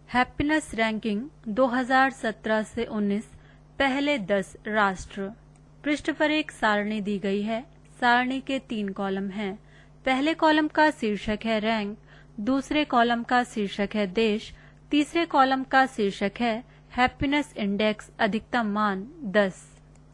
Happiness ranking 2017 से 19 पहले 10 राष्ट्र। पृष्ठ पर एक सारणी दी गई है। सारणी के 3 कॉलम हैं। पहले कॉलम का शीर्षक है रैंक, दूसरे कॉलम का शीर्षक है देश, तीसरे कॉलम का शीर्षक है हैप्पीनेस इंडेक्स अधिकतम मान 10।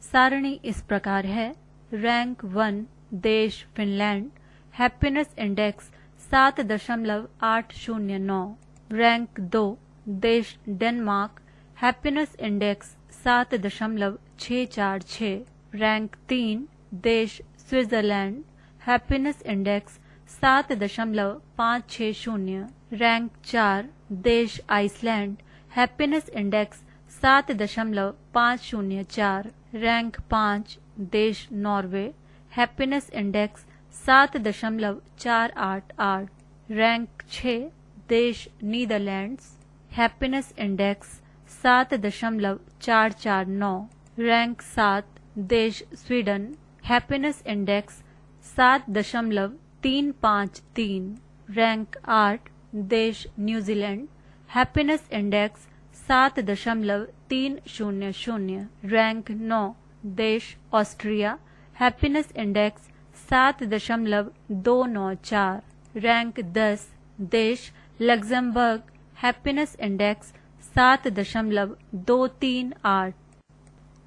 सारणी इस प्रकार है। रैंक 1 देश फिनलैंड, हैप्पीनेस इंडेक्स 7.809। रैंक 2 देश डेनमार्क, हैप्पीनेस इंडेक्स 7.646। रैंक 3 देश स्विट्जरलैंड, हैप्पीनेस इंडेक्स 7.560। रैंक 4 देश आइसलैंड, हैप्पीनेस इंडेक्स 7.504। रैंक 5 देश नॉर्वे, हैप्पीनेस इंडेक्स 7.488। रैंक 6 देश नीदरलैंड्स, हैप्पीनेस इंडेक्स 7.449। रैंक 7 देश स्वीडन, हैप्पीनेस इंडेक्स 7.353। रैंक 8 देश न्यूजीलैंड, हैप्पीनेस इंडेक्स 7.300। रैंक 9 देश Austria, happiness index 7.294। Rank 10 देश Luxembourg, happiness index 7.238।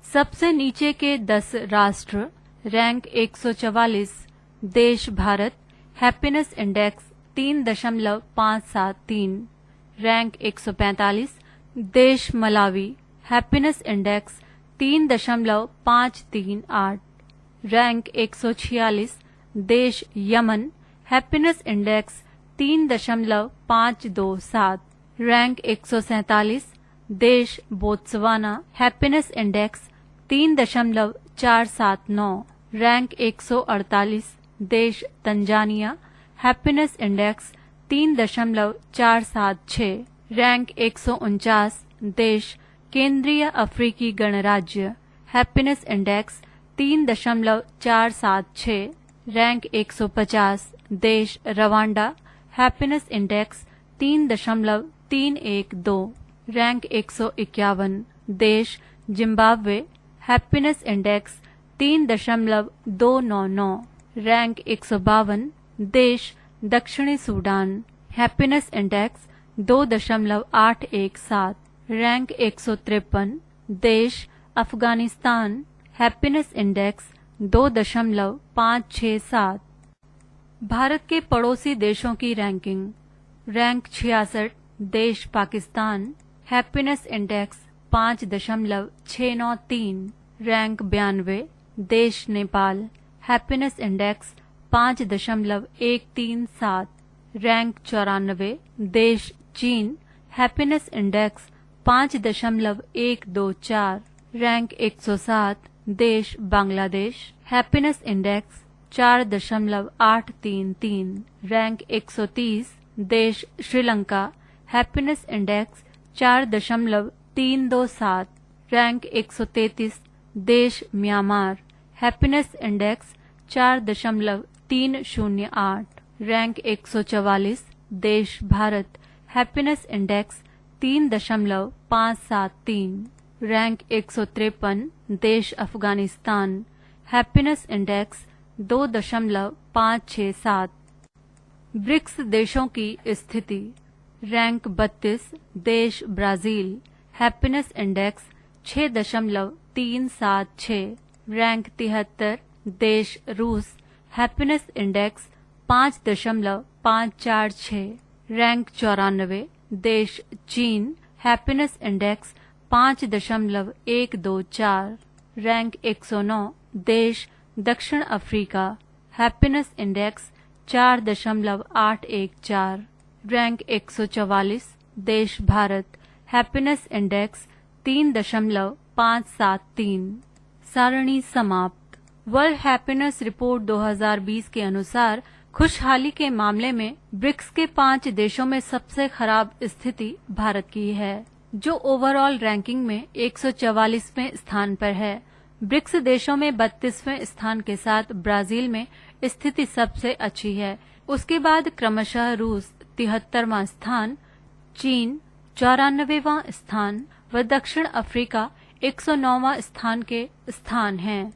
सबसे नीचे के 10 राष्ट्र। रैंक 144 देश भारत, हैप्पीनेस इंडेक्स 3.573। रैंक 145 देश मलावी, हैप्पीनेस इंडेक्स 3.538। रैंक 146 देश यमन, हैप्पीनेस इंडेक्स 3.527। रैंक 147 देश बोत्सवाना, हैप्पीनेस इंडेक्स 3.479। रैंक 148 देश तंजानिया, हैप्पीनेस इंडेक्स 3.476। रैंक 149 देश केंद्रीय अफ्रीकी गणराज्य, हैप्पीनेस इंडेक्स 3.476। रैंक 150 देश रवांडा, हैप्पीनेस इंडेक्स 3.312। रैंक 151 देश जिम्बाब्वे, हैप्पीनेस इंडेक्स 3.299। रैंक 152 देश दक्षिणी सूडान, हैप्पीनेस इंडेक्स 2.817। रैंक 153 देश अफगानिस्तान, हैप्पीनेस इंडेक्स 2.567। भारत के पड़ोसी देशों की रैंकिंग। रैंक 66 देश पाकिस्तान, हैप्पीनेस इंडेक्स 5.693। रैंक 92 देश नेपाल, हैप्पीनेस इंडेक्स 5.137। रैंक 94 देश चीन, हैप्पीनेस इंडेक्स 5.124। रैंक 107 देश बांग्लादेश, हैप्पीनेस इंडेक्स 4.833। रैंक 130 देश श्रीलंका, हैप्पीनेस इंडेक्स 4.327। रैंक 133 देश म्यांमार, हैप्पीनेस इंडेक्स 4.308। रैंक 144 देश भारत, हैप्पीनेस इंडेक्स 3.573। रैंक 153 देश अफगानिस्तान, हैप्पीनेस इंडेक्स 2.567। ब्रिक्स देशों की स्थिति। रैंक 32 देश ब्राजील, हैप्पीनेस इंडेक्स 6.376। रैंक 73 देश रूस, हैप्पीनेस इंडेक्स 5.546। रैंक 94 देश चीन, हैप्पीनेस इंडेक्स 5.124। रैंक 109 देश दक्षिण अफ्रीका, हैप्पीनेस इंडेक्स 4.814। रैंक 144 देश भारत, हैप्पीनेस इंडेक्स 3.573। सारणी समाप्त। वर्ल्ड हैप्पीनेस रिपोर्ट 2020 के अनुसार खुशहाली के मामले में ब्रिक्स के 5 देशों में सबसे खराब स्थिति भारत की है, जो ओवरऑल रैंकिंग में 144वें स्थान पर है। ब्रिक्स देशों में 32वें स्थान के साथ ब्राजील में स्थिति सबसे अच्छी है। उसके बाद क्रमशः रूस 73वां स्थान, चीन 94वां स्थान व दक्षिण अफ्रीका 109वां स्थान के स्थान हैं।